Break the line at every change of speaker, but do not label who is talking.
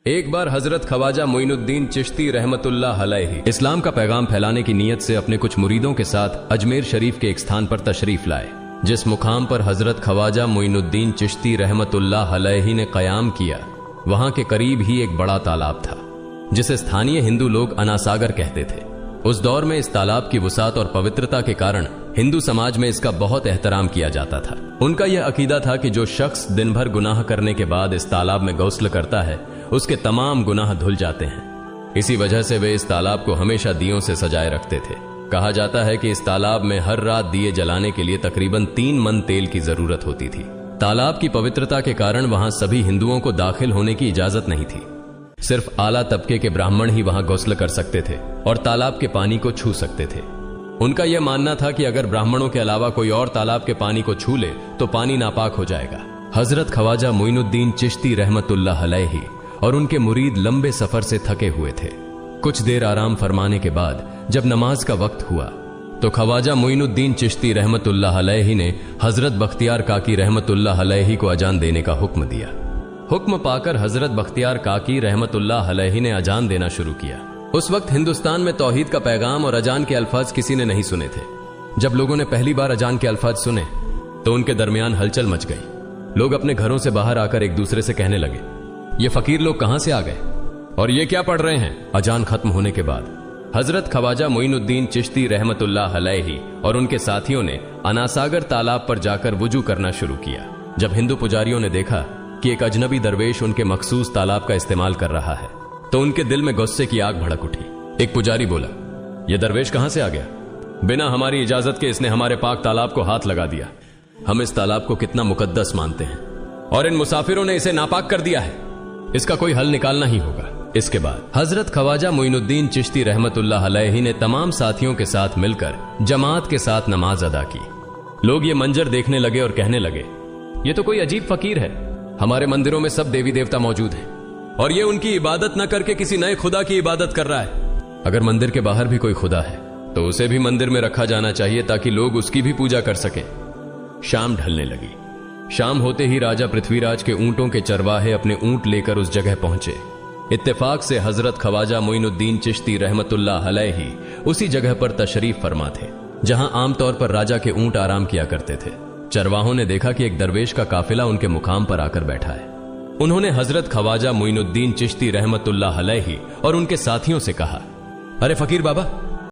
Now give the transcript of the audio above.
एक बार हजरत ख्वाजा मोइनुद्दीन चिश्ती रहमतुल्लाह अलैहि इस्लाम का पैगाम फैलाने की नीयत से अपने कुछ मुरीदों के साथ अजमेर शरीफ के एक स्थान पर तशरीफ लाए। जिस मुकाम पर हजरत ख्वाजा मोइनुद्दीन चिश्ती रहमतुल्लाह अलैहि ने कयाम किया, वहां के करीब ही एक बड़ा तालाब था जिसे स्थानीय हिंदू लोग अनासागर कहते थे। उस दौर में इस तालाब की वुसात और पवित्रता के कारण हिंदू समाज में इसका बहुत एहतराम किया जाता था। उनका यह अकीदा था कि जो शख्स दिन भर गुनाह करने के बाद इस तालाब में गौस्ल करता है, उसके तमाम गुनाह धुल जाते हैं। इसी वजह से वे इस तालाब को हमेशा दियों से सजाए रखते थे। कहा जाता है कि इस तालाब में हर रात दिए जलाने के लिए तकरीबन 3 मन तेल की जरूरत होती थी। तालाब की पवित्रता के कारण वहां सभी हिंदुओं को दाखिल होने की इजाजत नहीं थी। सिर्फ आला तबके के ब्राह्मण ही वहां गौस्ल कर सकते थे और तालाब के पानी को छू सकते थे। उनका यह मानना था कि अगर ब्राह्मणों के अलावा कोई और तालाब के पानी को छू ले तो पानी नापाक हो जाएगा। हजरत ख्वाजा मोइनुद्दीन चिश्ती रहमतुल्लाह अलैहि और उनके मुरीद लंबे सफर से थके हुए थे। कुछ देर आराम फरमाने के बाद जब नमाज का वक्त हुआ तो ख्वाजा मोइनुद्दीन चिश्ती रहमतुल्लाह अलैहि ने हजरत बख्तियार काकी रहमतुल्लाह अलैहि को अजान देने का हुक्म दिया। हुक्म पाकर हजरत बख्तियार काकी रहमतुल्लाह अलैहि ने अजान देना शुरू किया। उस वक्त हिंदुस्तान में तौहीद का पैगाम और अजान के अल्फाज किसी ने नहीं सुने थे। जब लोगों ने पहली बार अजान के अल्फाज सुने तो उनके दरमियान हलचल मच गई। लोग अपने घरों से बाहर आकर एक दूसरे से कहने लगे, ये फकीर लोग कहां से आ गए और ये क्या पढ़ रहे हैं। अजान खत्म होने के बाद हजरत ख्वाजा मोइनुद्दीन चिश्ती रहमतुल्लाह अलैहि और उनके साथियों ने अनासागर तालाब पर जाकर वुजू करना शुरू किया। जब हिंदू पुजारियों ने देखा कि एक अजनबी दरवेश उनके मखसूस तालाब का इस्तेमाल कर रहा है तो उनके दिल में गुस्से की आग भड़क उठी। एक पुजारी बोला, यह दरवेश कहां से आ गया? बिना हमारी इजाजत के इसने हमारे पाक तालाब को हाथ लगा दिया। हम इस तालाब को कितना मुकद्दस मानते हैं और इन मुसाफिरों ने इसे नापाक कर दिया है। इसका कोई हल निकालना ही होगा। इसके बाद हजरत ख्वाजा मोइनुद्दीन चिश्ती रहमतुल्लाह अलैहि ने तमाम साथियों के साथ मिलकर जमात के साथ नमाज अदा की। लोग ये मंजर देखने लगे और कहने लगे, ये तो कोई अजीब फकीर है। हमारे मंदिरों में सब देवी देवता मौजूद हैं और ये उनकी इबादत न करके किसी नए खुदा की इबादत कर रहा है। अगर मंदिर के बाहर भी कोई खुदा है तो उसे भी मंदिर में रखा जाना चाहिए ताकि लोग उसकी भी पूजा कर सकें। शाम ढलने लगी। शाम होते ही राजा पृथ्वीराज के ऊंटों के चरवाहे अपने ऊंट लेकर उस जगह पहुंचे। इत्तेफाक से हजरत ख्वाजा मोइनुद्दीन चिश्ती रहमतुल्लाह अलैहि उसी जगह पर तशरीफ फरमा थे जहां आमतौर पर राजा के ऊंट आराम किया करते थे। चरवाहों ने देखा कि एक दरवेश का काफिला उनके मुकाम पर आकर बैठा है। उन्होंने हजरत ख्वाजा मोइनुद्दीन चिश्ती रहमतुल्लाह अलैहि और उनके साथियों से कहा, अरे फकीर बाबा,